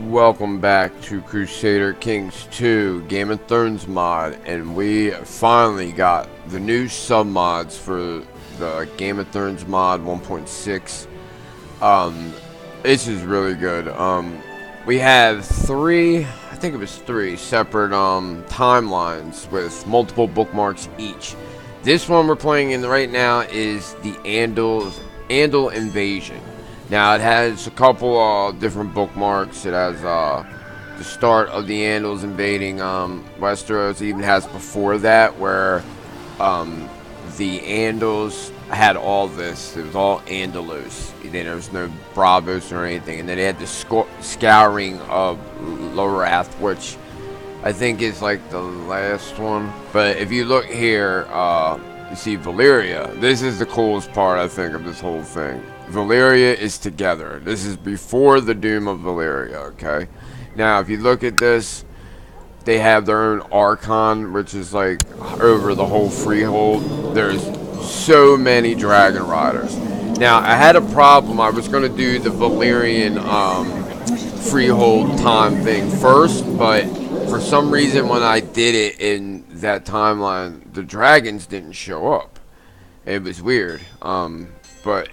Welcome back to Crusader Kings 2 Game of Thrones mod, and we finally got the new submods for the Game of Thrones mod 1.6. This is really good. We have three separate timelines with multiple bookmarks each. This one we're playing in right now is the Andal Invasion. Now it has a couple different bookmarks. It has the start of the Andals invading Westeros. It even has before that where the Andals had all this. It was all Andalos. There was no Bravos or anything. And then they had the scouring of Lorath, which I think is like the last one. But if you look here, you see Valyria. This is the coolest part, I think, of this whole thing. Valyria is together. This is before the doom of Valyria, okay? Now, if you look at this, they have their own Archon, which is like over the whole Freehold. There's so many dragon riders. Now, I had a problem. I was going to do the Valyrian Freehold time thing first, but for some reason when I did it in that timeline, the dragons didn't show up. It was weird. But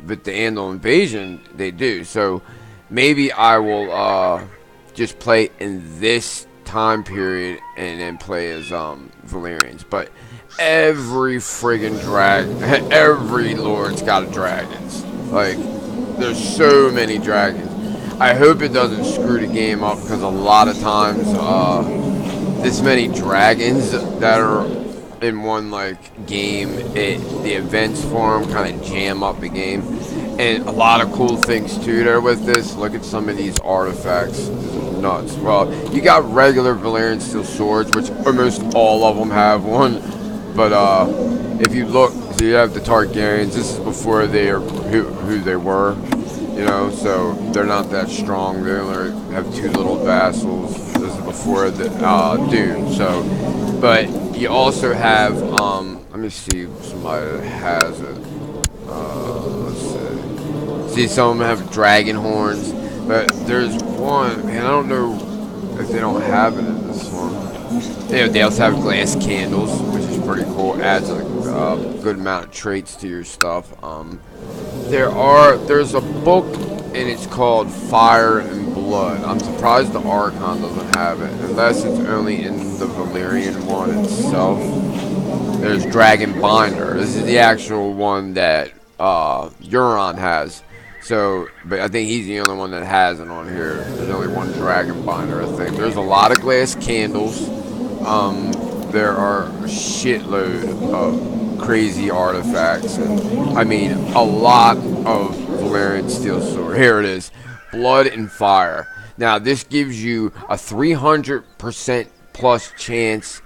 with the Andal invasion, they do. So maybe I will just play in this time period and then play as Valyrians. But every friggin' every lord's got a dragons. Like, there's so many dragons. I hope it doesn't screw the game up, because a lot of times this many dragons that are in one like game, the events for them kind of jam up the game. And a lot of cool things too there with this. Look at some of these artifacts. This is nuts. Well, you got regular Valyrian steel swords, which almost all of them have one. But if you look, so you have the Targaryens. This is before they are who they were, you know. So they're not that strong. They only have two little vassals. This is before the Doom. So, but you also have, let me see if somebody that has it. Let's see. See, some of them have dragon horns, but there's one, man, I don't know if they don't have it in this one. They also have glass candles, which is pretty cool. Adds a good amount of traits to your stuff. There's a book, and it's called Fire and Blood. I'm surprised the Archon doesn't have it, unless it's only in the Valyrian one itself. There's Dragon Binder. This is the actual one that Euron has. So, but I think he's the only one that has it on here. There's only one Dragon Binder, I think. There's a lot of glass candles. There are a shitload of crazy artifacts. And, I mean, a lot of Valyrian steel sword. Here it is. Blood and Fire. Now, this gives you a 300% plus chance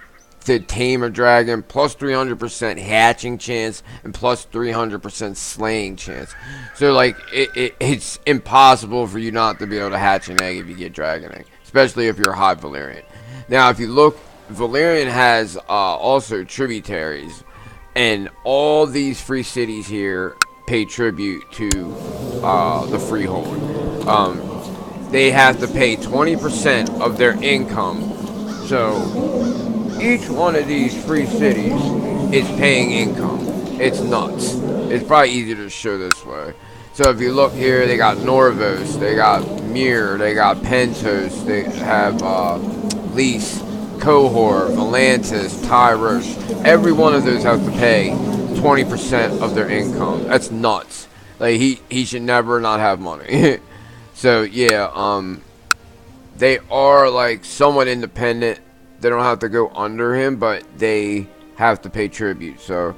to tame a dragon, plus 300% hatching chance, and plus 300% slaying chance. So, like, it's impossible for you not to be able to hatch an egg if you get dragon egg, especially if you're a high Valyrian. Now, if you look, Valyrian has also tributaries, and all these free cities here pay tribute to the Freehold. They have to pay 20% of their income. So each one of these free cities is paying income. It's nuts. It's probably easier to show this way. So if you look here, they got Norvos, they got Myr, they got Pentos, they have Lys, Cohor, Volantis, Tyros. Every one of those have to pay 20% of their income. That's nuts. Like, he should never not have money. So yeah, they are like somewhat independent. They don't have to go under him, but they have to pay tribute. So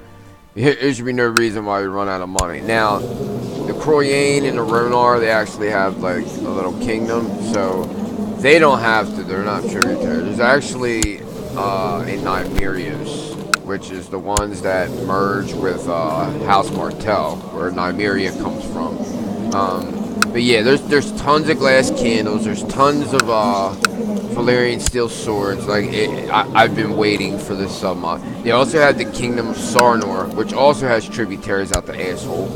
there should be no reason why we run out of money. Now, the Croyane and the Ronar, they actually have like a little kingdom, so they don't have to. They're not tributaries. There's actually a Nymerios, which is the ones that merge with House Martell, where Nymeria comes from. But yeah, there's tons of glass candles. There's tons of Valyrian steel swords. Like, I've been waiting for this submod. They also have the Kingdom of Sarnor, which also has tributaries out the asshole.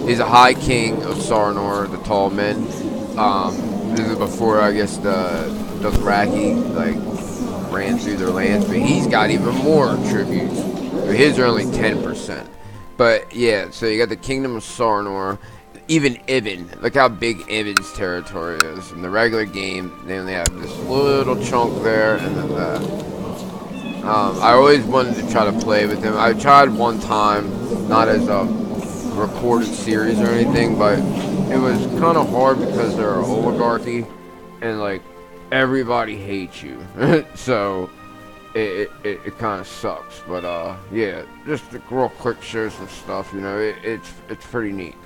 He's a High King of Sarnor, the Tall Men. This is before, I guess, the Dothraki, like, ran through their lands, but he's got even more tributes. His are only 10%. But, yeah, so you got the Kingdom of Sarnor, even Ibn. Look how big Ibn's territory is. In the regular game, they only have this little chunk there, and then that. I always wanted to try to play with him. I tried one time, not as a recorded series or anything, but it was kind of hard because they're an oligarchy, and like everybody hates you, so it kind of sucks. But yeah, just to real quick show some stuff. You know, it's pretty neat.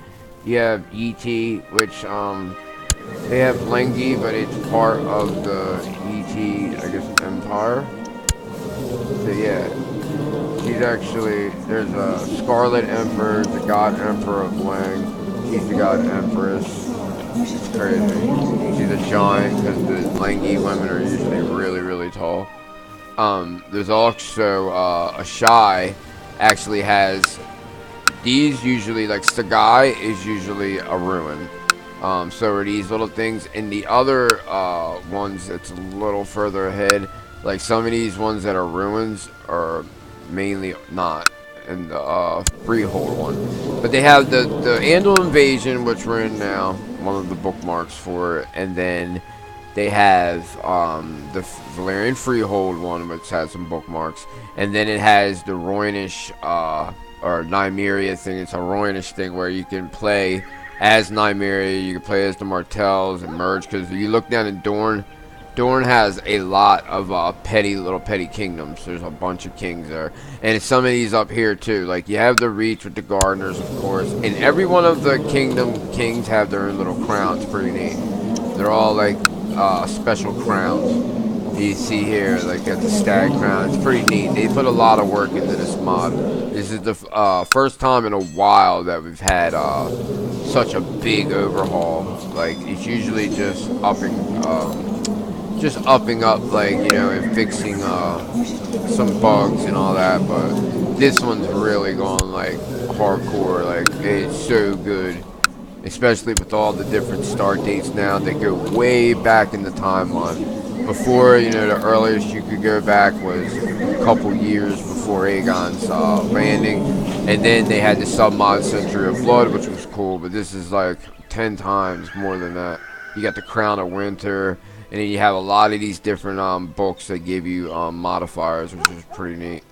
You have ET, which they have Lengi, but it's part of the ET, I guess, Empire. So yeah, she's actually, there's a Scarlet Emperor, the God Emperor of Lang. She's the God Empress. It's crazy. She's a giant because the Langi women are usually really, really tall. There's also a Shai actually has these usually, like Sagai is usually a ruin. So are these little things. And the other ones that's a little further ahead, like some of these ones that are ruins are mainly not in the Freehold one. But they have the Andal Invasion, which we're in now, one of the bookmarks for it. And then they have the Valyrian Freehold one, which has some bookmarks. And then it has the Rhoynish or Nymeria thing. It's a Rhoynish thing where you can play as Nymeria, you can play as the Martells and merge. Because if you look down in Dorne has a lot of little petty kingdoms. There's a bunch of kings there. And some of these up here too. Like you have the Reach with the Gardeners, of course. And every one of the kingdom kings have their own little crowns. Pretty neat. They're all like special crowns. You see here, like got the stag crown. It's pretty neat. They put a lot of work into this mod. This is the first time in a while that we've had such a big overhaul. Like it's usually just upping up, like, you know, and fixing some bugs and all that. But this one's really gone like hardcore. Like it's so good, especially with all the different start dates now. They go way back in the timeline. Before, you know, the earliest you could go back was a couple years before Aegon's landing, and then they had the submod Century of Blood, which was cool. But this is like 10 times more than that. You got the Crown of Winter, and then you have a lot of these different books that give you modifiers, which is pretty neat.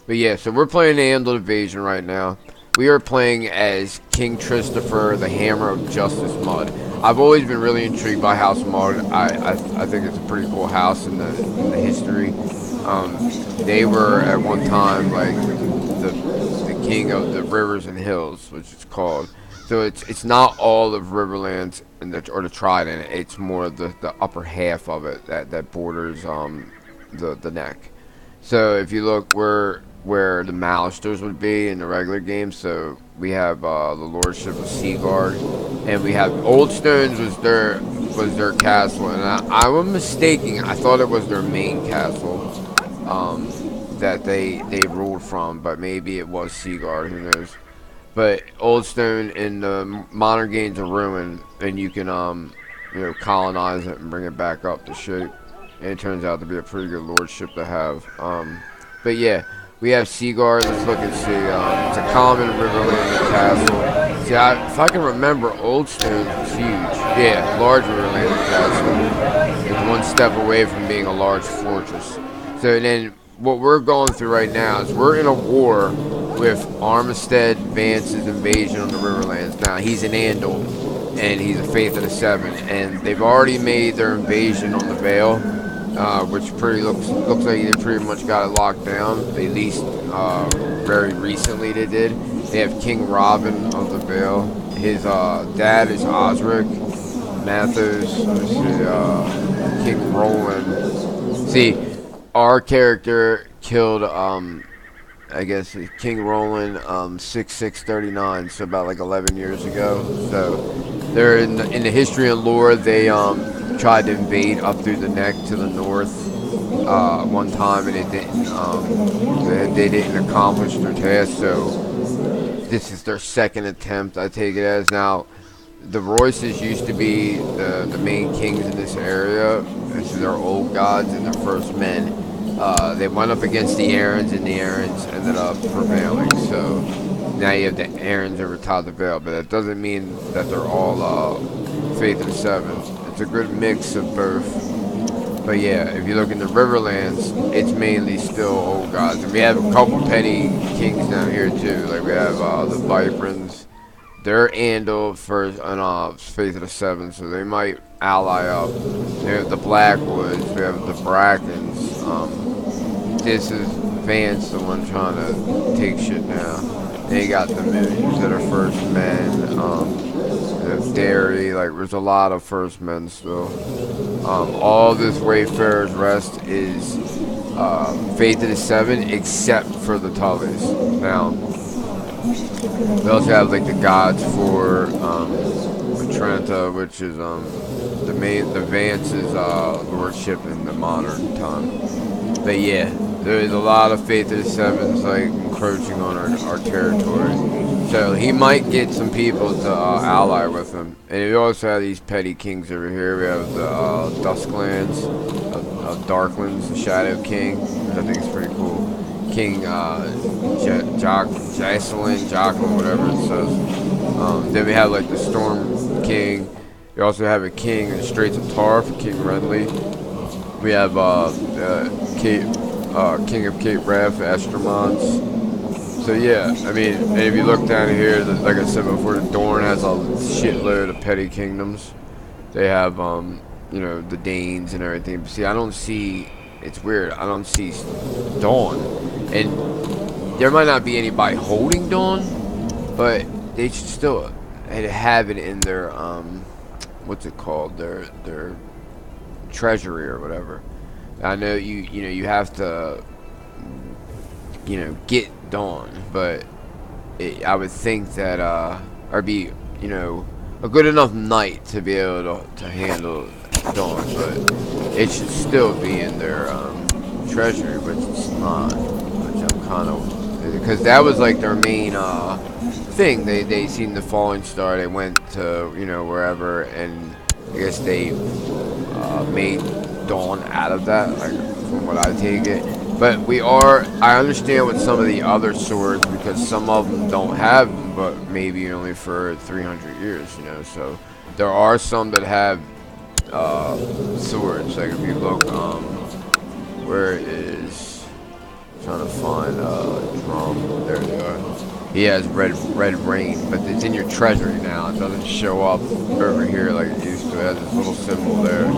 But yeah, so we're playing the Andal Invasion right now. We are playing as King Tristifer, the Hammer of Justice Mud. I've always been really intrigued by House Mud. I think it's a pretty cool house in the history. They were at one time like the king of the rivers and hills, which it's called. So it's not all of Riverlands or the Trident. It's more of the upper half of it that borders the neck. So if you look where the Malisters would be in the regular game, so we have the Lordship of Seaguard, and we have Old Stones was their castle, and I was mistaken. I thought it was their main castle that they ruled from, but maybe it was Seaguard. Who knows? But Old Stone in the modern game's a ruin, and you can you know, colonize it and bring it back up to shape. And it turns out to be a pretty good lordship to have. But yeah, we have Seaguard. Let's look and see. It's a common Riverlands castle. See, if I can remember, Old Stone was huge. Yeah, large Riverlands castle. It's one step away from being a large fortress. So then, what we're going through right now is we're in a war with Armistead Vance's invasion on the Riverlands. Now, he's an Andal, and he's a Faith of the Seven, and they've already made their invasion on the Vale, which looks like they pretty much got it locked down. At least very recently they did. They have King Robin of the Vale. His dad is Osric, Mathos, King Roland. See, our character killed I guess King Roland 6639, so about like 11 years ago. So they're in the history and lore, they tried to invade up through the neck to the north one time, and it didn't they didn't accomplish their task. So this is their second attempt, I take it as. Now the Royces used to be the main kings in this area. So they're old gods and they're first men. They went up against the Arryns, and the Arryns ended up prevailing. So now you have the Arryns over top the Vale, but that doesn't mean that they're all Faith of the Seven. It's a good mix of both. But yeah, if you look in the Riverlands, it's mainly still old gods. And we have a couple petty kings down here too. Like we have the Viperins. They're Andal first and Faith of the Seven, so they might ally up. We have the Blackwoods. We have the Brackens. This is Vance, the one trying to take shit now. They got the Moons that are first men. Dairy, like there's a lot of first men still. All this Wayfarer's Rest is Faith of the Seven, except for the Tullys. Now, we also have like the gods for Trenta, which is the Vance's lordship in the modern time. But yeah, there's a lot of Faith of the Sevens like encroaching on our territory. So he might get some people to ally with him. And we also have these petty kings over here. We have the Dusklands, Darklands, the Shadow King, which I think is pretty cool. King Jocelyn, whatever it says. Then we have like the Storm King. We also have a king in the Straits of Tar for King Renly. We have King of Cape Wrath, Estermons. So yeah, I mean, and if you look down here, like I said before, the Dorne has a shitload of petty kingdoms. They have, you know, the Danes and everything. But see, I don't see. It's weird. I don't see Dawn, and there might not be anybody holding Dawn, but they should still have it in their what's it called? Their treasury or whatever. I know you have to get Dawn, but I would think that or be a good enough knight to be able to handle Dawn, but it should still be in their treasury, which it's not, which I'm kind of, because that was like their main thing. They seen the falling star, they went to wherever, and I guess they made Dawn out of that, like from what I take it. But I understand with some of the other swords, because some of them don't have them, but maybe only for 300 years, so there are some that have swords. Like if you look, where is, I'm trying to find drum, there they are. He has red rain, but it's in your treasury now. It doesn't show up over here like it used to. It has this little symbol there.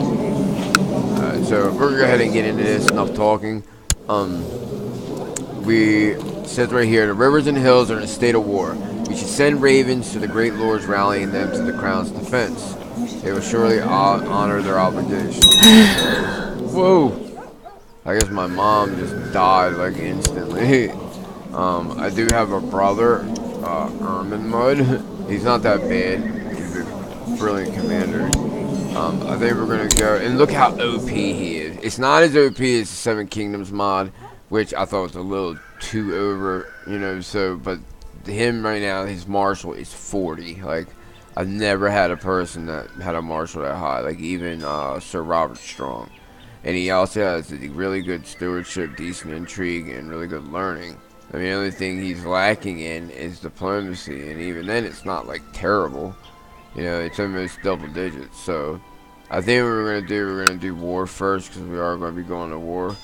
So we're gonna go ahead and get into this. Enough talking. It says right here, the rivers and hills are in a state of war. We should send ravens to the great lords, rallying them to the crown's defense. They will surely honor their obligation. Whoa! I guess my mom just died like instantly. I do have a brother, Ermin Mud. He's not that bad. He's a brilliant commander. I think we're gonna go and look how OP he is. It's not as OP as the Seven Kingdoms mod, which I thought was a little too over, so, but him right now, his martial is 40. Like, I've never had a person that had a martial that high, like even Sir Robert Strong. And he also has a really good stewardship, decent intrigue, and really good learning. I mean, the only thing he's lacking in is diplomacy, and even then it's not like terrible. It's almost double digits. So I think what we're gonna do war first, because we are gonna be going to war.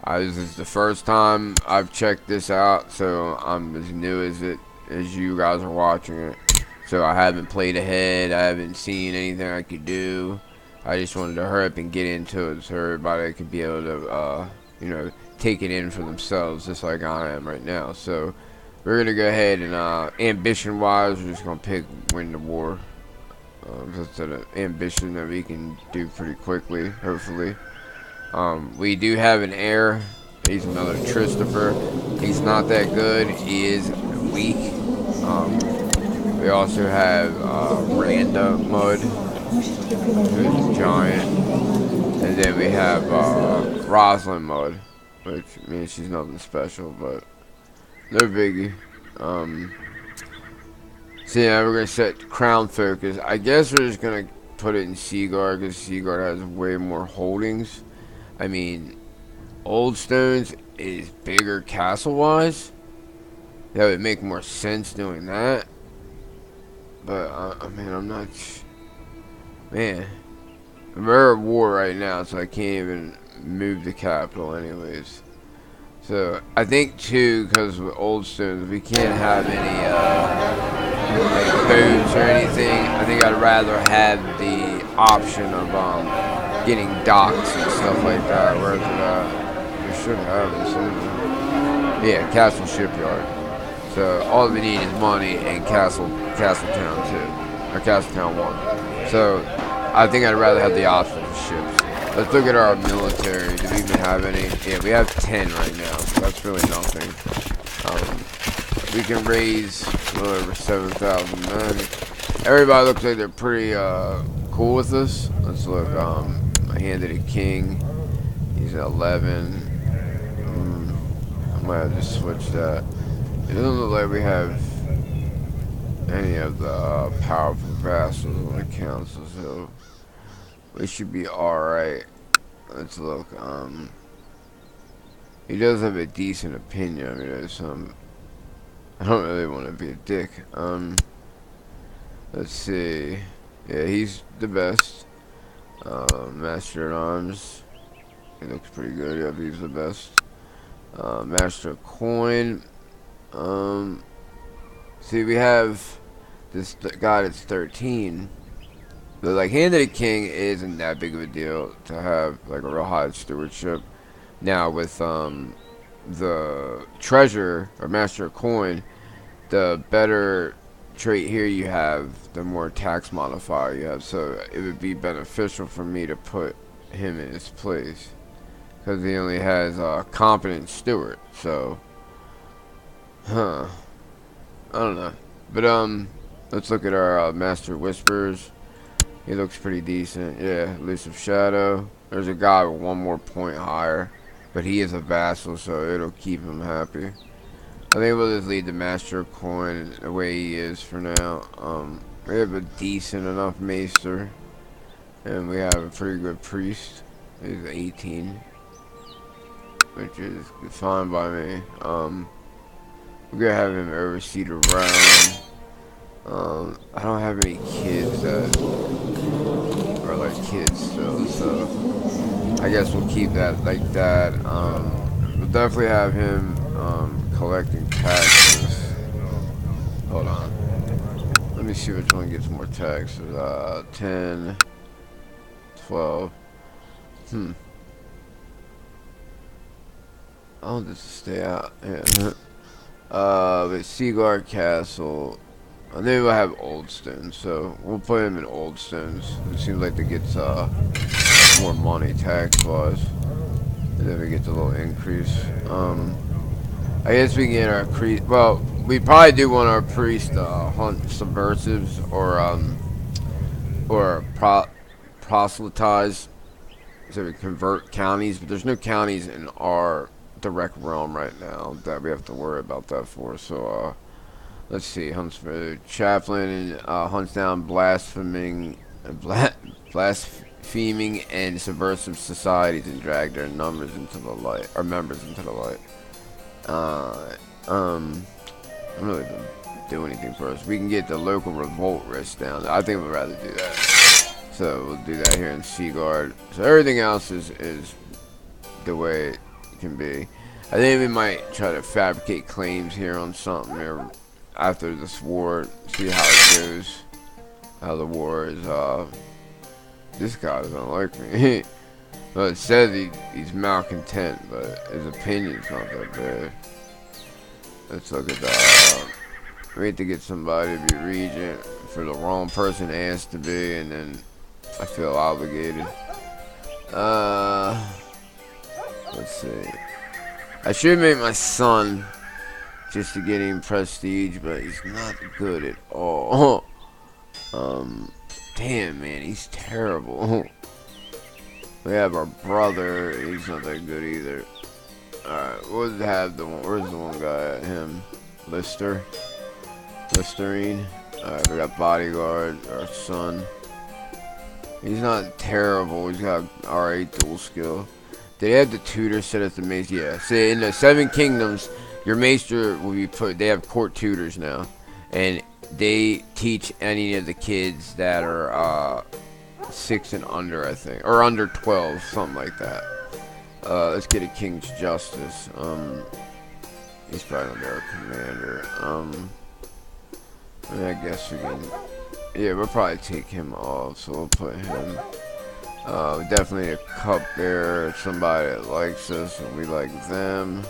This is the first time I've checked this out, so I'm as new as you guys are watching it. So I haven't played ahead. I haven't seen anything I could do. I just wanted to hurry up and get into it so everybody could be able to, take it in for themselves, just like I am right now. So we're gonna go ahead and ambition-wise, we're just gonna pick win the war. That's an ambition that we can do pretty quickly, hopefully. We do have an heir. He's another Tristifer. He's not that good. He is weak. We also have Randa Mud, who's a giant. And then we have Roslyn Mud, which means she's nothing special, but no biggie. So yeah, we're gonna set crown focus. I guess we're just gonna put it in Seaguard because Seaguard has way more holdings. I mean, Old Stones is bigger castle-wise. That would make more sense doing that. But I mean, I'm not. Man, we're at war right now, so I can't even move the capital, anyways. So I think too, because with Old Stones, we can't have any like boats or anything. I think I'd rather have the option of getting docks and stuff like that. Whereas we should have this. Yeah, Castle Shipyard. So all we need is money and Castletown 2 or Castletown 1. So I think I'd rather have the option of ships. Let's look at our military. Do we even have any? Yeah, we have 10 right now. So that's really nothing. We can raise a little over 7,000 men. Everybody looks like they're pretty cool with this. Let's look. I handed a king. He's at 11. I might have to switch that. It doesn't look like we have any of the powerful vassals on the council, so we should be alright. Let's look. He does have a decent opinion. I mean, there's some. I don't really want to be a dick. Let's see. Yeah, he's the best. Master at Arms. He looks pretty good. Yeah, he's the best. Master of Coin. See, we have this guy that's 13. But like, Handed King isn't that big of a deal to have like a real high stewardship. Now with the treasure or Master of Coin, the better trait here you have, the more tax modifier you have. So it would be beneficial for me to put him in his place because he only has a competent steward. So, I don't know. But let's look at our Master Whispers. He looks pretty decent. Yeah, Elusive Shadow. There's a guy with one more point higher, but he is a vassal, so it'll keep him happy. I think we'll just leave the Master of Coin the way he is for now. We have a decent enough Maester, and we have a pretty good Priest. He's 18, which is fine by me. We're gonna have him oversee the realm. I don't have any kids that are like kids still, so I guess we'll keep that like that. We'll definitely have him collecting taxes. Hold on. Let me see which one gets more taxes. 10, 12. I'll just stay out. Yeah. But Seaguard Castle. I think we'll have Old Stones, so we'll put him in Old Stones. It seems like it gets more money tax-wise. And then we get a little increase. I guess we can get our priest. Well, we probably do want our priest hunt subversives or proselytize, so we convert counties. But there's no counties in our direct realm right now that we have to worry about that for. So let's see. Hunts for chaplain hunts down blaspheming and subversive societies and drag their members into the light. I'm really don't do anything for us. We can get the local revolt risk down. I think we'd rather do that. So we'll do that here in Seaguard. So everything else is the way it can be. I think we might try to fabricate claims here on something here after this war. See how it goes. How the war is. This guy doesn't like me. Well, it says he's malcontent, but his opinion's not that bad. Let's look at the. We need to get somebody to be regent for the wrong person asked to be, and then I feel obligated. Let's see. I should make my son just to get him prestige, but he's not good at all. Damn, man, he's terrible. We have our brother. He's not that good either. Alright, we'll have the one. Where's the one guy at him? Listerine. Alright, we got bodyguard, our son. He's not terrible. He's got alright dual skill. They have the tutor set as the mace. Yeah. See, in the Seven Kingdoms, your maester will be put. They have court tutors now, and they teach any of the kids that are 6 and under, I think, or under 12, something like that. Let's get a King's Justice. He's probably not their commander. I guess we can. Yeah, we'll probably take him off, so we'll put him. Definitely a cupbearer, somebody that likes us and we like them.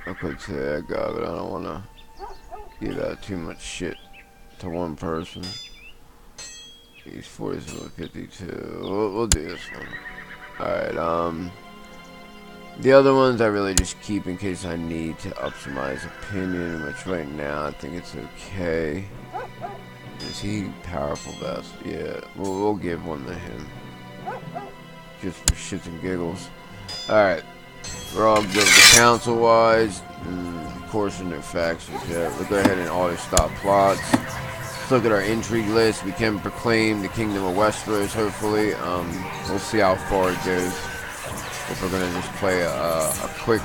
I'll put Tag, but I don't want to give out too much shit to one person. He's 4752. We'll do this one. Alright, the other ones I really just keep in case I need to optimize opinion, which right now I think it's okay. Is he powerful best? Yeah, we'll give one to him. Just for shits and giggles. Alright, we're all good with the council-wise. Of course, in their factions, yeah. We'll go ahead and auto-stop plots. Let's look at our intrigue list. We can proclaim the Kingdom of Westeros, hopefully. We'll see how far it goes. If we're gonna just play a quick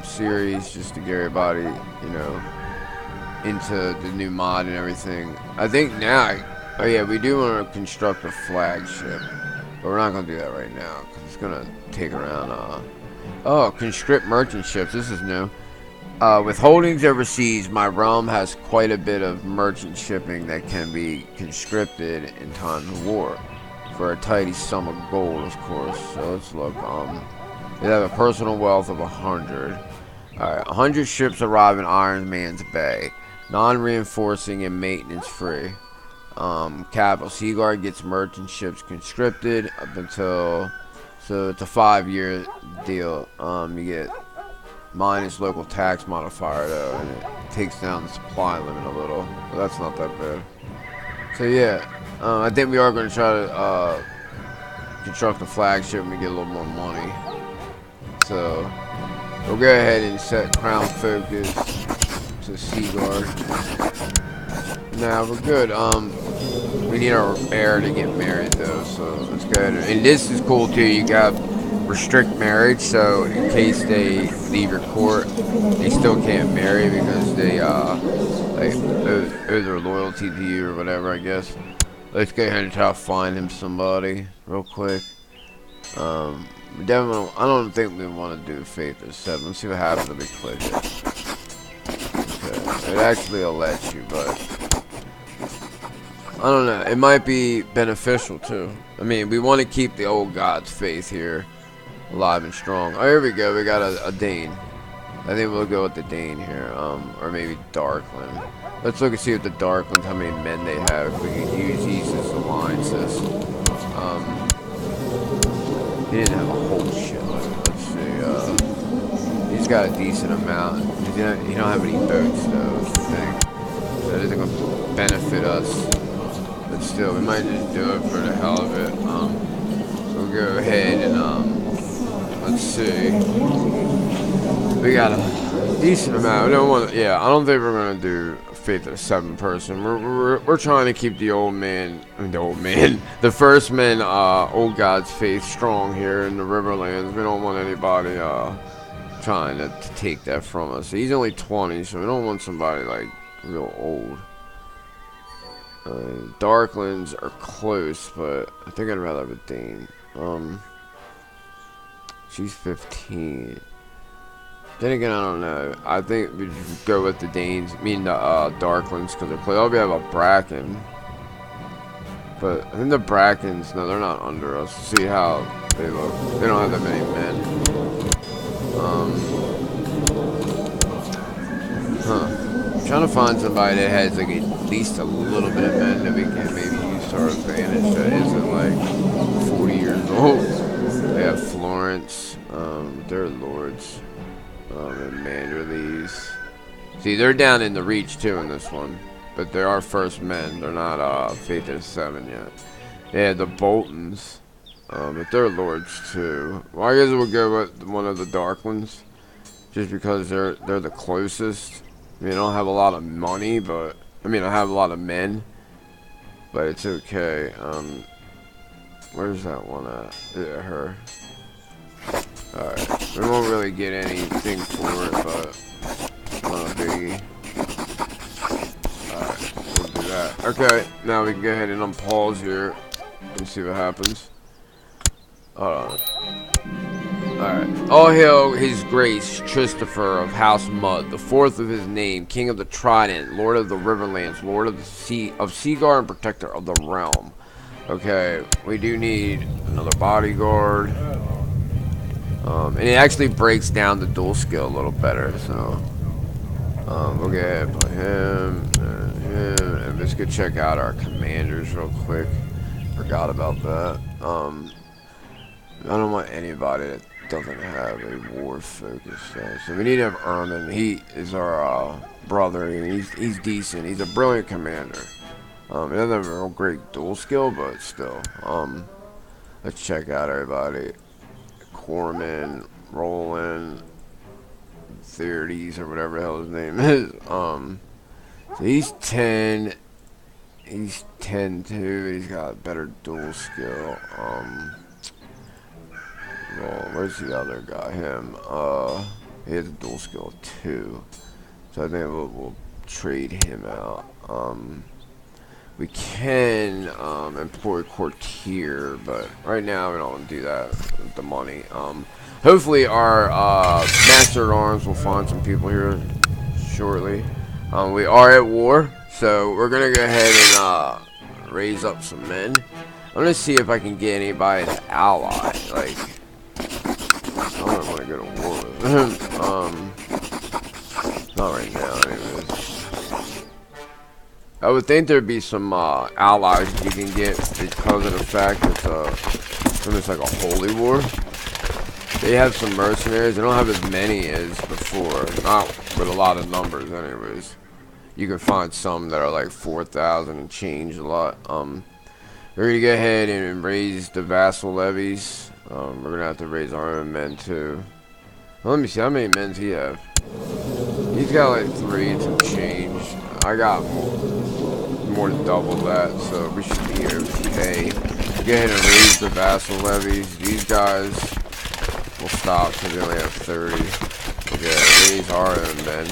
series just to get everybody, you know, into the new mod and everything. I think now, oh yeah, we do want to construct a flagship, but we're not gonna do that right now because it's gonna take around. Oh, conscript merchant ships. This is new. With holdings overseas, my realm has quite a bit of merchant shipping that can be conscripted in times of war for a tidy sum of gold, of course. So let's look. They have a personal wealth of 100. Alright, 100 ships arrive in Iron Man's Bay. Non-reinforcing and maintenance free. Capital Seaguard gets merchant ships conscripted up until, so it's a 5-year deal. You get minus local tax modifier though, and it takes down the supply limit a little, but that's not that bad. So yeah, I think we are going to try to construct a flagship and get a little more money. So we'll go ahead and set crown focus to Seaguard. Now we're good. We need our heir to get married though, so let's go ahead. And this is cool too. You got restrict marriage, so in case they leave your court, they still can't marry because they like owe their loyalty to you or whatever, I guess. Let's go ahead and try to find him somebody real quick. We definitely, I don't think we want to do Faith of 7. Let's see what happens if we click it. Okay. It actually will let you, but I don't know. It might be beneficial too. I mean, we want to keep the old god's faith here alive and strong. Oh, here we go. We got a Dane. I think we'll go with the Dane here, or maybe Darkland. Let's look and see what the Darklands, how many men they have. If we can use these as alliances. He didn't have a whole shitload. Let's see. He's got a decent amount. He don't have any boats though. That's the thing. So it isn't gonna benefit us. But still, we might just do it for the hell of it. So we'll go ahead and let's see. We got a decent amount. We don't want. Yeah, I don't think we're gonna do Faith of 7 person. We're trying to keep the old man, the first man, old god's faith strong here in the Riverlands. We don't want anybody trying to take that from us. He's only 20, so we don't want somebody like real old. Darklands are close, but I think I'd rather have a Dane. She's 15. Then again, I don't know. I think we should go with the Danes, the Darklands, because they're close. Oh, we have a Bracken. But I think the Brackens, no, they're not under us. See how they look. They don't have that many men. I'm trying to find somebody that has like at least a little bit of men that we can maybe use to our advantage that isn't like 40 years old. They have Florence. They're lords. And Manderleys. See, they're down in the Reach too in this one. But they are first men. They're not Faith of 7 yet. Yeah, the Boltons. But they're lords too. Well, I guess we'll go with one of the Dark ones. just because they're the closest. I mean, I don't have a lot of money, but I mean, I have a lot of men, but it's okay. Where's that one at? Yeah, her. Alright, we won't really get anything for it, but not a biggie. Alright, we'll do that. Okay, now we can go ahead and unpause here and see what happens. Hold on. Alright. All hail his grace, Tristifer of House Mud, the fourth of his name, king of the Trident, lord of the Riverlands, lord of the sea of Seaguard, and protector of the realm. Okay, we do need another bodyguard. And it actually breaks down the dual skill a little better, so we'll go ahead and put him and him, and let's go check out our commanders real quick. Forgot about that. I don't want anybody that doesn't have a war focus, so we need to have Ermin. He is our brother, and he's decent. He's a brilliant commander. He doesn't have a real great dual skill, but still. Let's check out everybody. Corman, Roland, 30s or whatever the hell his name is. So he's 10. He's 10 too. He's got better dual skill. Well, where's the other guy? Him. He has a dual skill 2. So I think we'll trade him out. We can employ courtier, but right now we don't do that with the money. Hopefully our master at arms will find some people here shortly. We are at war, so we're gonna go ahead and raise up some men. I'm gonna see if I can get anybody to ally. Like, I don't want to go to war with him. Not right now, anyways. I would think there'd be some allies you can get because of the fact it's almost like a holy war. They have some mercenaries. They don't have as many as before. Not with a lot of numbers, anyways. You can find some that are like 4,000 and change a lot. We're gonna go ahead and raise the vassal levies. We're gonna have to raise our own men too. Well, let me see how many men he have. He's got like 3 and some change. I got more than double that, so we should be okay. Go ahead and raise the vassal levies. These guys will stop because they only have 30. Okay, raise our own men.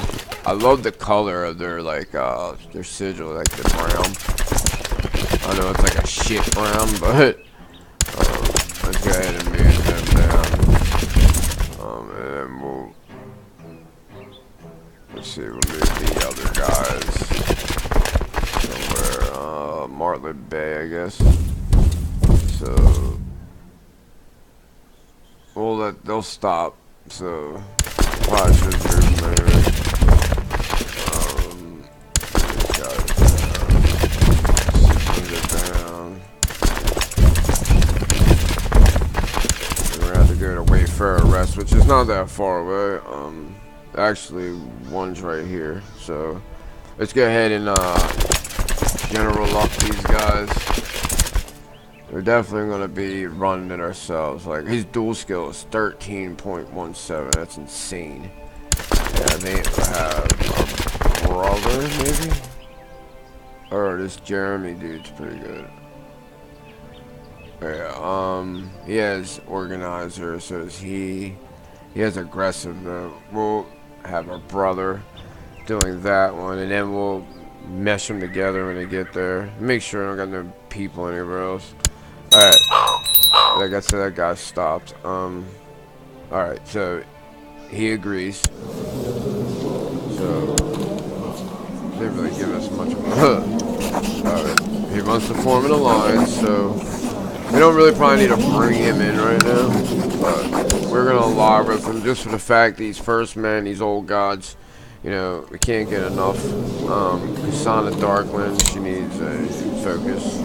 I love the color of their their sigil, like the brown. I know it's like a shit brown, but let's go ahead and move them down. And then we'll let's see, we'll move the other guys somewhere. Martlet Bay, I guess. So well, they'll stop. So probably should move them anyway. For a rest, which is not that far away. Actually, one's right here. So let's go ahead and general up these guys. They're definitely gonna be running it ourselves. Like his dual skill is 13.17. That's insane. Yeah, they have a brother maybe, or this Jeremy dude's pretty good. Yeah, he has organizer, so is he has aggressive though. We'll have our brother doing that one, and then we'll mesh them together when they get there. Make sure I don't got no people anywhere else. Alright. Like I said, that guy stopped. Alright, so he agrees. So they didn't really give us much of a alright. He wants to form an alliance, so we don't really probably need to bring him in right now, but we're gonna ally with him just for the fact these first men, these old gods, you know, we can't get enough. Kasana Darkland, she needs a focus.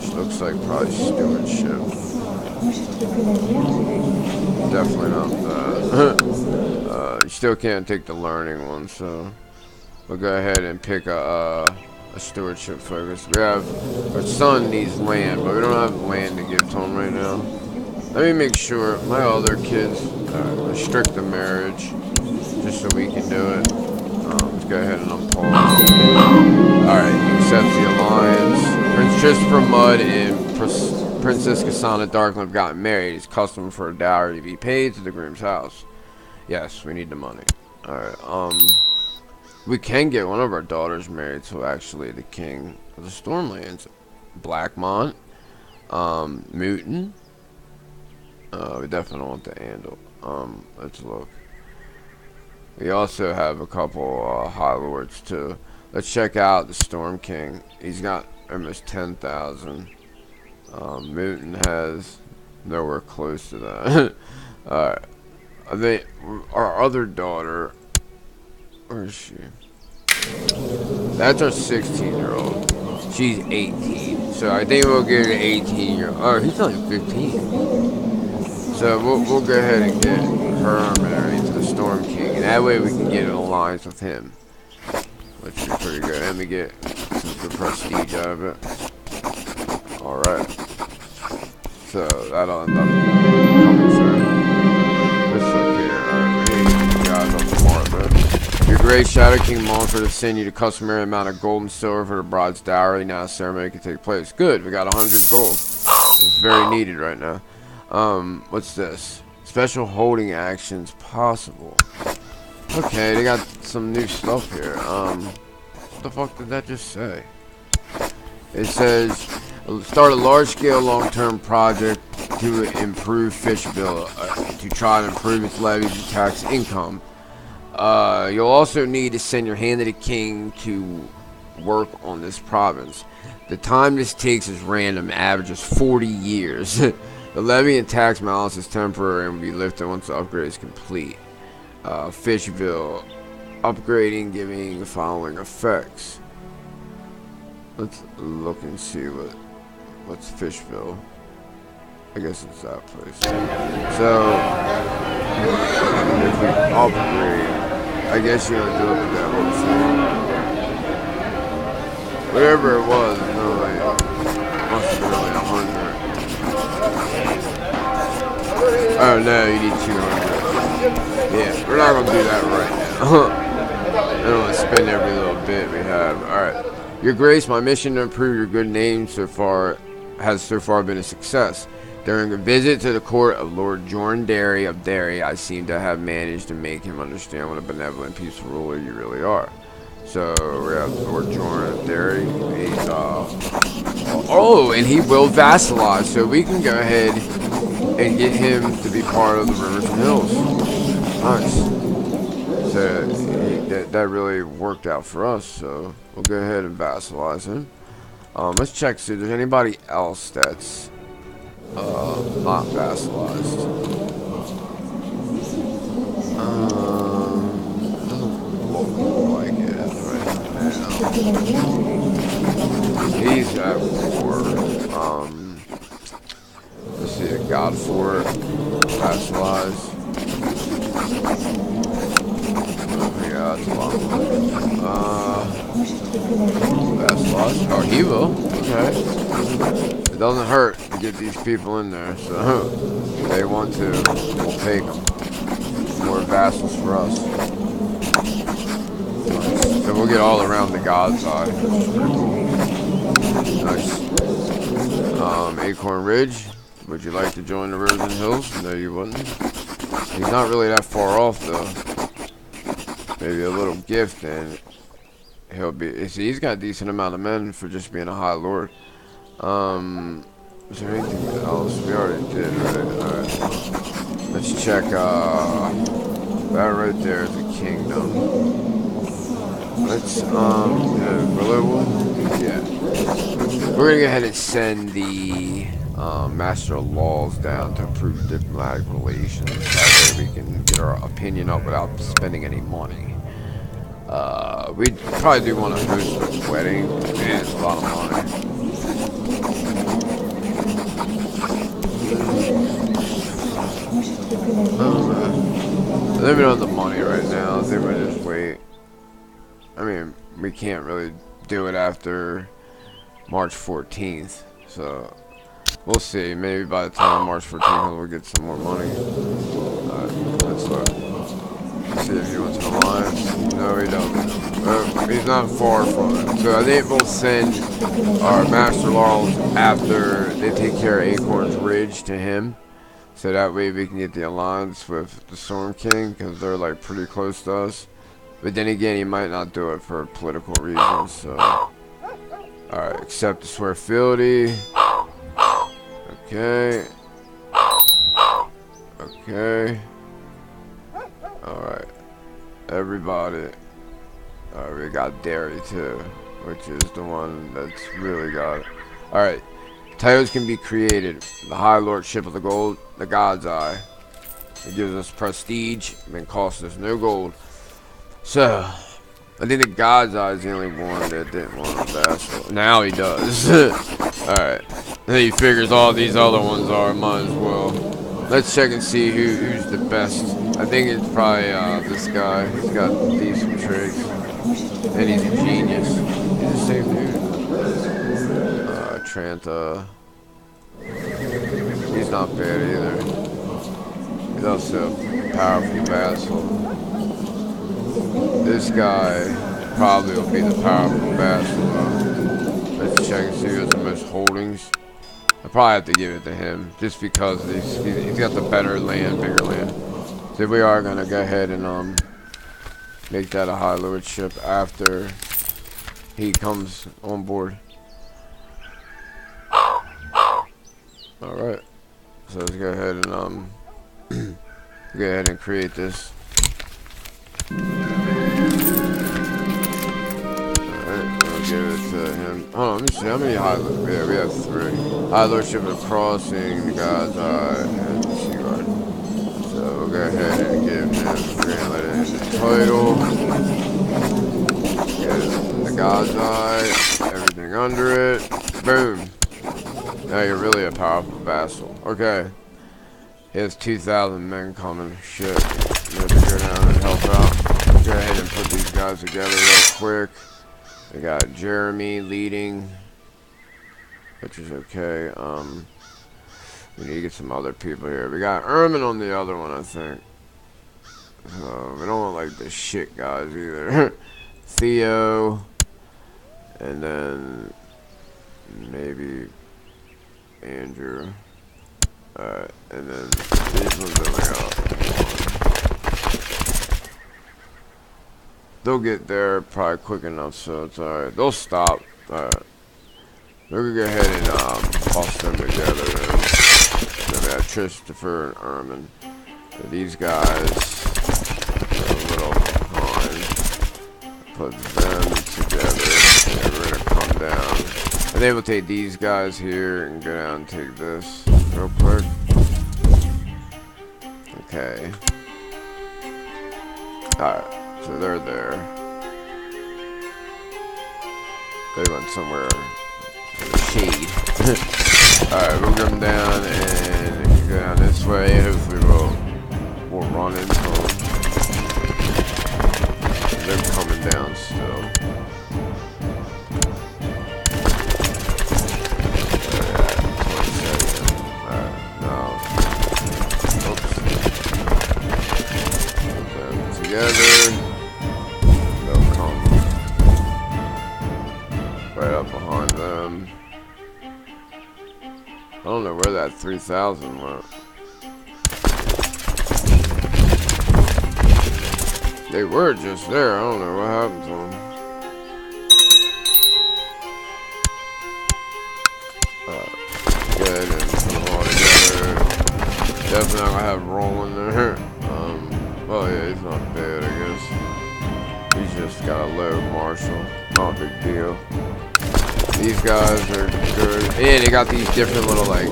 She looks like probably stewardship. Definitely not that. You still can't take the learning one, so we'll go ahead and pick a stewardship focus. We have our son needs land, but we don't have land to give to him right now. Let me make sure my other kids restrict the marriage, just so we can do it. Let's go ahead and unpause. Alright, accept the alliance. Prince Tristifer Mudd and Princess Kasana Darkland have gotten married. It's custom for a dowry to be paid to the groom's house. Yes, we need the money. Alright, we can get one of our daughters married to actually the king of the Stormlands. Blackmont, Muton. We definitely want the Andal. Let's look. We also have a couple High Lords too. Let's check out the Storm King. He's got almost 10,000. Muton has nowhere close to that. Alright. I think our other daughter, where is she? That's our 16-year-old. She's 18. So I think we'll get an 18-year-old. Oh, he's only 15. So we'll go ahead and get her married to the Storm King. And that way we can get an alliance with him. Which is pretty good. And we get some good prestige out of it. Alright. So that'll end up coming through. Let's look here. Alright, we need you guys up the mark. Your Great Shadow King Montfort has sent you the customary amount of gold and silver for the bride's dowry. Now the ceremony can take place. Good, we got 100 gold. It's very needed right now. What's this? Special holding actions possible. Okay, they got some new stuff here. What the fuck did that just say? It says, start a large-scale long-term project to improve Fishville, to try to improve its levies and tax income. You'll also need to send your hand to the king to work on this province. The time this takes is random, averages 40 years. The levy and tax balance is temporary and will be lifted once the upgrade is complete. Fishville, upgrading, giving the following effects. Let's look and see what's Fishville. I guess it's that place. So, if we upgrade, I guess you're gonna do it with that whole thing. Whatever it was, no, must have been like 100. Oh no, you need 200. Yeah, we're not gonna do that right now. I don't want to spend every little bit we have. Alright. Your Grace, my mission to improve your good name has so far been a success. During a visit to the court of Lord Jordan of Derry, I seem to have managed to make him understand what a benevolent, peaceful ruler you really are. So we have Lord Jordan of Derry. He's oh, and he will vassalize, so we can go ahead and get him to be part of the Rivers and Hills. Nice. So that really worked out for us. So we'll go ahead and vassalize him. Let's check see if there's anybody else that's not vassalized. Doesn't look like it right now. He's at war. Let's see, a Godfort vassalized. Yeah, that's a lot. Vassalized. Oh, he will. Okay. It doesn't hurt to get these people in there, so if they want to, we'll take them. More vassals for us. Nice. So we'll get all around the god side. That's pretty cool. Nice. Acorn Ridge. Would you like to join the Rivers and Hills? No, you wouldn't. He's not really that far off, though. Maybe a little gift, and he'll be. See, he's got a decent amount of men for just being a High Lord. Is there anything else? We already did, right? Alright. Let's check, that right there is a kingdom. Let's, yeah. We're gonna go ahead and send the, Master of Laws down to improve diplomatic relations. That way we can get our opinion up without spending any money. We probably do want to host a wedding. Man, it's a lot of money. Living on the money right now. I think we'll just wait. I mean, we can't really do it after March 14th. So, We'll see. Maybe by the time March 14th, we'll get some more money. Alright, let's look. See if he wants an alliance. No, he doesn't. He's not far from it. So I think we'll send our Master Laurels after they take care of Acorn's Ridge to him. So that way we can get the alliance with the Storm King, because they're like pretty close to us. But then again, he might not do it for political reasons. So, alright, accept the swear fealty. Okay. Okay. Alright. Everybody. Alright, we got Dairy too, which is the one that's really got it. Alright. Titles can be created. The High Lordship of the Gold, the God's Eye. It gives us prestige and costs us no gold. So, I think the God's Eye is the only one that didn't want a vassal. Now he does. Alright. And he figures all these other ones are, might as well. Let's check and see who's the best. I think it's probably this guy. He's got decent traits. And he's a genius. He's the same dude. Tranta. He's not bad either. He's also a powerful vassal. This guy probably will be the powerful vassal though. Let's check and see who has the most holdings. I probably have to give it to him just because he's got the better land, bigger land. So we are gonna go ahead and make that a high lordship after he comes on board. Alright. So let's go ahead and go ahead and create this. Alright, I'll give it to him. Hold on, let me see how many high lordships. Yeah, we have 3. High lordship of Crossing, the God's Eye, and the Seaguard. So we'll go ahead and give him the title. Get the God's Eye, everything under it. Boom. Now you're really a powerful vassal. Okay. He has 2,000 men coming. Shit. We have to go down and help out. Go ahead and put these guys together real quick. We got Jeremy leading, which is okay. We need to get some other people here. We got Ermin on the other one, I think. We don't want like the shit guys either. Theo. And then maybe Andrew. Alright, and then these ones only got 1. They'll get there probably quick enough, so it's alright. They'll stop. Alright. We're gonna go ahead and toss them together. Then we have Tristifer and Ermin. So these guys are a little behind. Put them together. And we're gonna come down. And then we'll take these guys here and go down and take this real quick. Okay. Alright, so they're there. They went somewhere in the shade. Alright, we'll come down and go down this way. Hopefully we'll run into them. They're coming down still. Together, they'll come right up behind them. I don't know where that 3,000 went. They were just there. I don't know what happened to them. Good, and put them all together. Definitely not gonna have rolling there. Well, yeah, he's not bad, I guess. He's just got a low martial. Not a big deal. These guys are good. And they got these different little, like,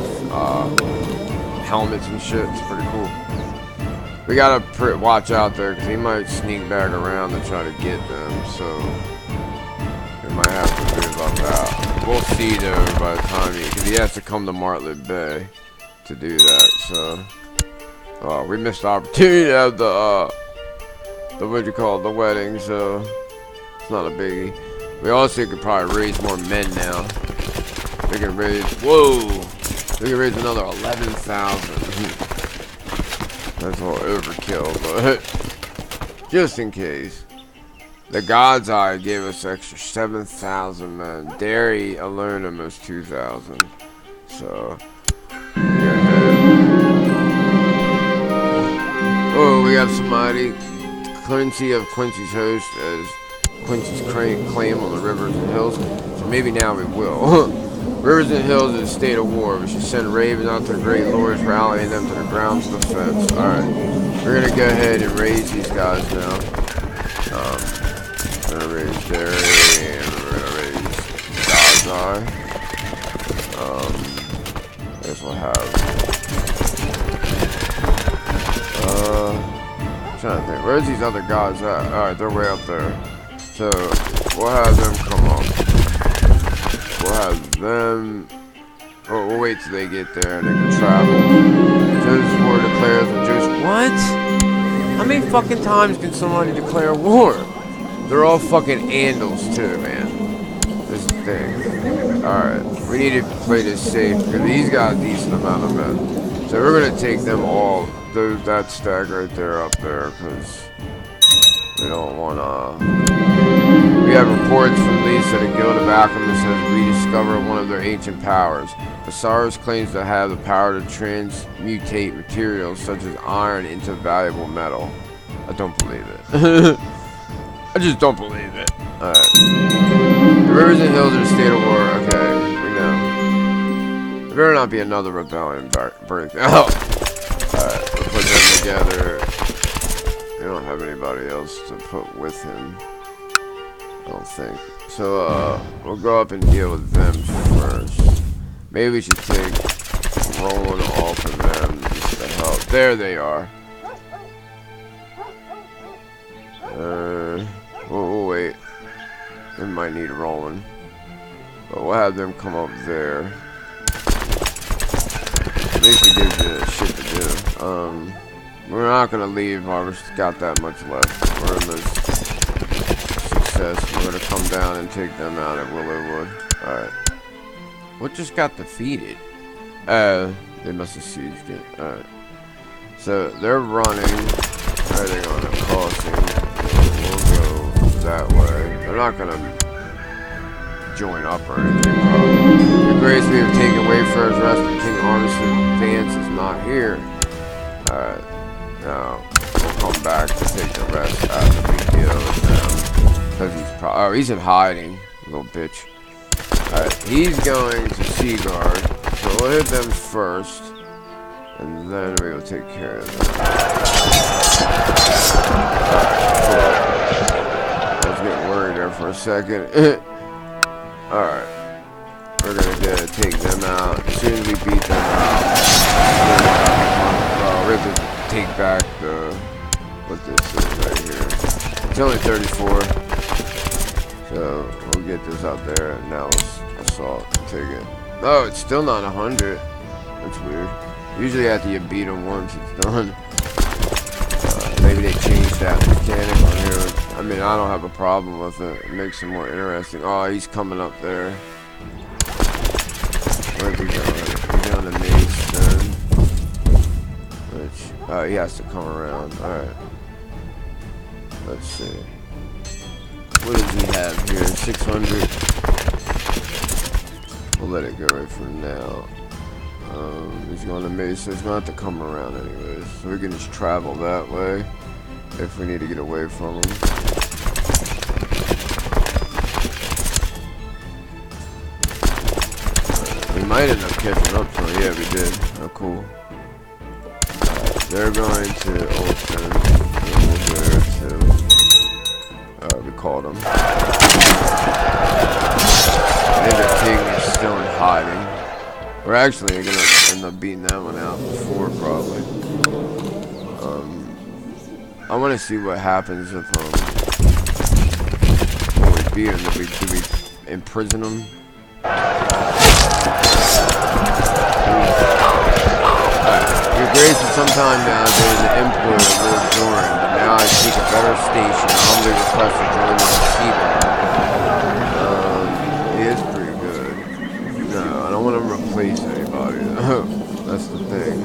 helmets and shit. It's pretty cool. We gotta watch out there, because he might sneak back around and try to get them, so we might have to move up out. We'll see, though, by the time because he has to come to Martlet Bay to do that, so... Oh, we missed the opportunity to have the the wedding, so it's not a biggie. We also could probably raise more men now. We can raise, whoa! We can raise another 11,000. That's all overkill, but just in case. The God's Eye gave us extra 7,000 men. Derry alone almost 2,000. So, oh, we got somebody. Quincy of Quincy's host as Quincy's claim on the rivers and hills. So maybe now we will. Rivers and hills is a state of war. We should send ravens out to the great lords, rallying them to the ground's defense. Alright. We're gonna go ahead and raise these guys now. We're gonna raise Derry and we're gonna raise God's Eye. I guess we'll have I'm trying to think. Where's these other guys at? Alright, they're way up there. So we'll have them come up. We'll have them. Oh, we'll wait till they get there and they can travel. Joe's war declares when Joe's. What? How many fucking times can somebody declare war? They're all fucking Andals too, man. This is the thing. Alright, we need to play this safe because he's got a decent amount of men. So we're gonna take them all. That stack right there up there because we don't want to. We have reports from Lisa, the Guild of Alchemists has rediscovered one of their ancient powers. Viserys claims to have the power to transmutate materials such as iron into valuable metal. I don't believe it. I just don't believe it. Alright. The rivers and hills are a state of war. Okay, we know. There better not be another rebellion birth. Oh! Alright, we'll put them together. We don't have anybody else to put with him. I don't think. So, we'll go up and deal with them first. Maybe we should take Roland off of them just to help. There they are. We'll wait. We might need Roland. But we'll have them come up there. At least it gives you shit to do. We're not gonna leave while we've got that much left. We're in this success. We're gonna come down and take them out at Willowwood. Alright. What just got defeated? They must have sieged it. Alright. So they're running. Where are they going? They're crossing. We'll go that way. They're not gonna join up or anything, probably. The grace we have taken away for his rest, but King Armisen Vance is not here. Alright. Now, we'll come back to take the rest after we deal with them. Because he's probably. Oh, he's in hiding. Little bitch. Alright, he's going to Seaguard. So we'll hit them first. And then we will take care of them. Alright, cool. I was getting worried there for a second. Alright. We're gonna take them out. As soon as we beat them out, we have to take back the what this is right here. It's only 34, so we'll get this out there. And now let's assault and take it. Oh, it's still not 100. That's weird. Usually after you beat them once, it's done. Maybe they changed that mechanic on here. I mean, I don't have a problem with it. It makes it more interesting. Oh, he's coming up there. Where's he going? He's going to Maidstone. Which, he has to come around. Alright. Let's see. What does he have here? 600. We'll let it go right for now. He's going to Maidstone. He's going to have to come around anyways. So we can just travel that way if we need to get away from him. We might end up catching up to him. Yeah, we did. Oh, cool. They're going to Olsen. We'll go there too. We called them. Maybe the king is still in hiding. We're actually going to end up beating that one out before, probably. I want to see what happens if when we beat him. Do we imprison him? Your grace is sometime now during the employ of Lord Doran, but now I seek a better station. I humbly request to join me in Seaguard. He is pretty good. No, I don't want him to replace anybody. everybody. That's the thing.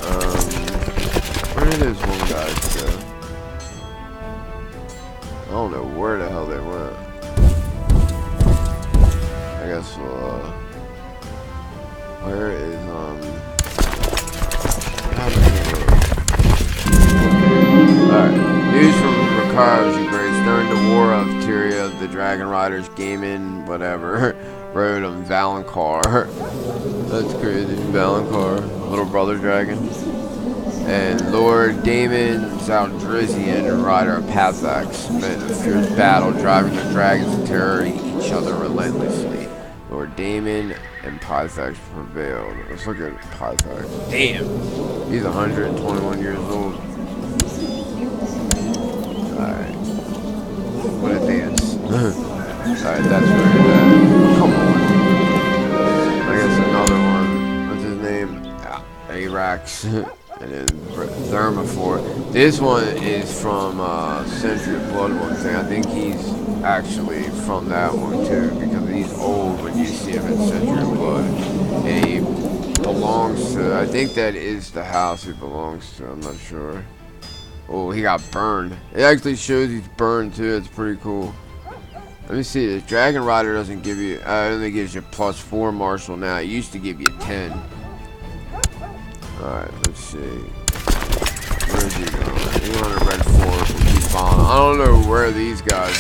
Alright, where did those one guys go? I don't know where the hell they went. I guess we'll, where is, alright, news from Ricardo's Grace. During the War of Tyria, the Dragon Riders, Gaiman, whatever, rode on Valonqar. That's crazy, Valonqar, little brother dragon. And Lord Daemon Zaldrizian, rider of Pathax, met in a fierce battle, driving the dragons to terror each other relentlessly. Lord Daemon and Pathax prevailed. Let's look at Pathax. Damn! He's 121 years old. Alright. What a dance. Alright, that's where he's at. Come on. I guess another one. What's his name? Arax. And then Thermophore. This one is from Century of Blood one thing. I think he's actually from that one too, because he's old when you see him in Century of Blood. And he belongs to, I think that is the house he belongs to, I'm not sure. Oh, he got burned. It actually shows he's burned too, it's pretty cool. Let me see, the Dragon Rider doesn't give you, it only gives you +4 martial now. It used to give you 10. Alright, let's see. Where's he going? He's on a red fort. We'll keep following. I don't know where these guys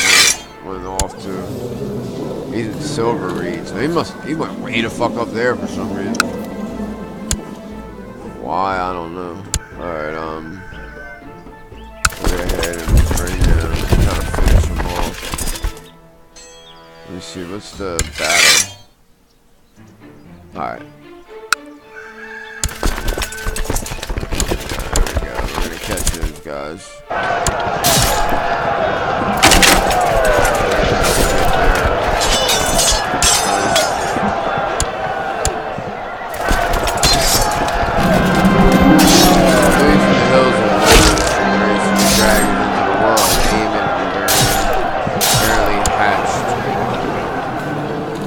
went off to. He's in Silver Reed, so he went way the fuck up there for some reason. Why? I don't know. Alright, we'll go ahead and bring them, try to finish them off. Let me see, what's the battle? Alright. Catch those guys.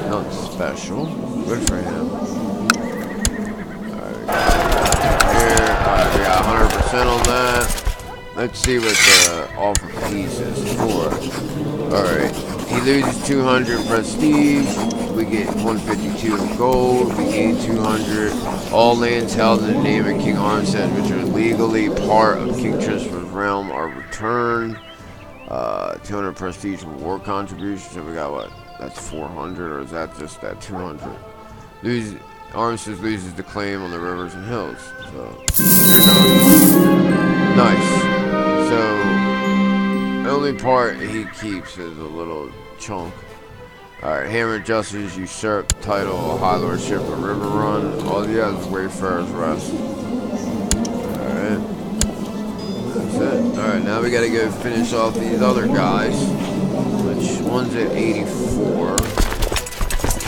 Not special. Good for him. We got 100% on that. Let's see what the offer piece is for. Alright. He loses 200 prestige. We get 152 in gold. We gain 200. All lands held in the name of King Arryns, which are legally part of King Tristifer's realm, are returned. 200 prestige war contribution. So we got what? That's 400, or is that just that 200? Arryns loses the claim on the rivers and hills. So, they're done. Nice. So, the only part he keeps is a little chunk. Alright, Hammer Justice usurped the title of High Lordship of Riverrun. All he has is Wayfarer's Rest. Alright. That's it. Alright, now we gotta go finish off these other guys. Which one's at 84.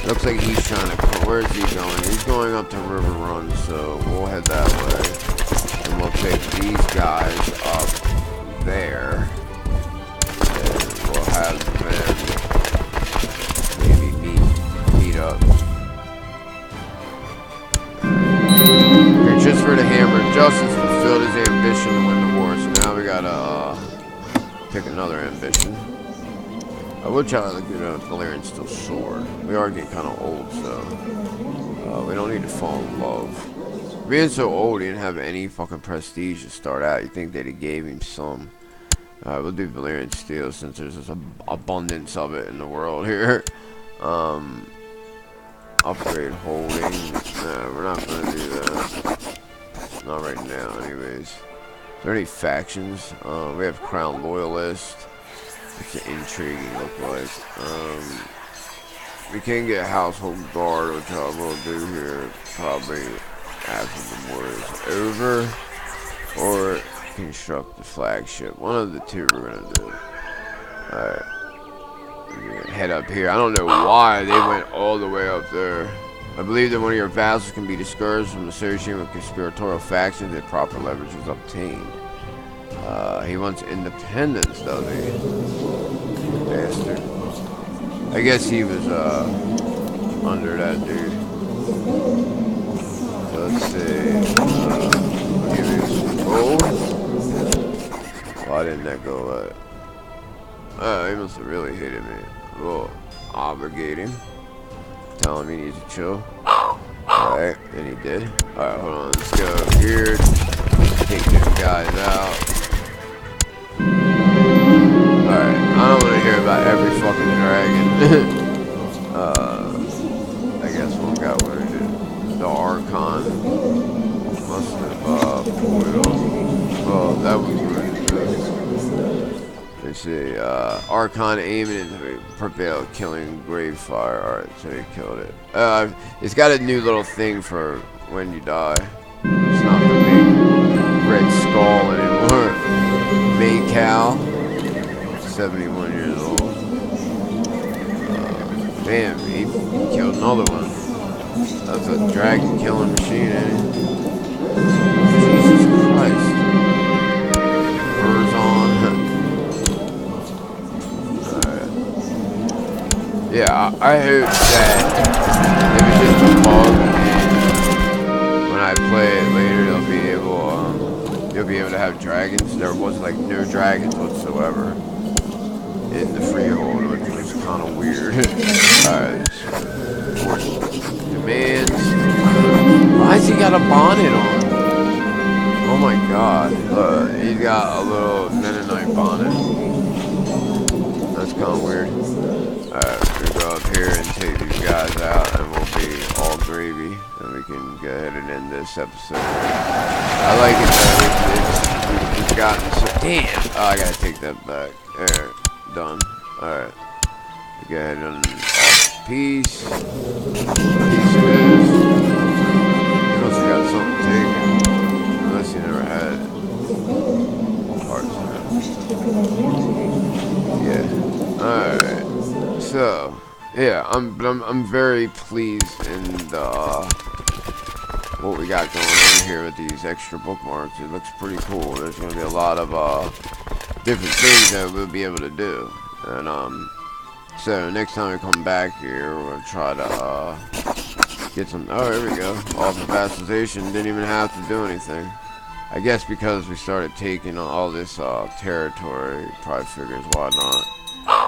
Looks like he's trying to come. Where is he going? He's going up to Riverrun, so we'll head that way. And we'll take these guys up there. And we'll have them maybe meet up. Here, just for the Hammer of Justice fulfilled his ambition to win the war. So now we gotta pick another ambition. I would try to get a Valyrian Steel Sword. We are getting kind of old, so we don't need to fall in love. Being so old, he didn't have any fucking prestige to start out. You think they'd have gave him some. We'll do Valyrian Steel since there's this abundance of it in the world here. Upgrade holding. Nah, we're not gonna do that. Not right now, anyways. Are there any factions? We have Crown Loyalist. What's the intriguing look like? We can get Household Guard, which I will do here probably after the war is over, or construct the flagship. One of the two we're gonna do. Alright, we're gonna head up here. I don't know why they went all the way up there. I believe that one of your vassals can be discouraged from associating with conspiratorial factions if proper leverage is obtained. He wants independence, does he? Bastard. I guess he was, under that dude. So let's see. I'll give you some gold. Why didn't that go away? Oh, he must have really hated me. We'll obligate him. Tell him he needs to chill. Alright, and he did. Alright, hold on. Let's go here. Take these guys out. Alright, I don't want to hear about every fucking dragon. I guess one got wounded. The Archon must have pulled it off. Well, that was wounded too. Let's see. Archon aiming into prevail, killing Gravefire. Alright, so he killed it. It's got a new little thing for when you die. It's not the big red skull anymore. Maycal, 71 years old. Damn, he killed another one. That's a dragon killing machine, ain't it? Jesus Christ. Furs on. Alright. Yeah, I hope that if it's just a bug and when I play it later you'll be able to have dragons. There was like no dragons whatsoever in the Freehold, which was kind of weird. Alright. Demands. Why has he got a bonnet on? Oh my god. He's got a little Mennonite bonnet. That's kind of weird. Alright, we'll go up here and take these guys out and we'll be all gravy. And we can go ahead and end this episode. I like it though. We've gotten so... Damn! Oh, I gotta take that back. There. Done. Alright. Go ahead and off peace. Peace it is. You must have got something taken. Unless you never had it. Parts of it. Yeah. Alright. So, yeah, I'm very pleased in the what we got going on here with these extra bookmarks. It looks pretty cool. There's gonna be a lot of different things that we'll be able to do. And so next time we come back here, we'll try to get some. Oh, here we go. Off of vassalization, didn't even have to do anything. I guess because we started taking all this territory, probably figures why not.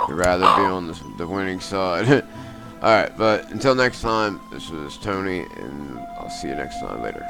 You'd rather be on the winning side. Alright, but until next time, this was Tony, and I'll see you next time later.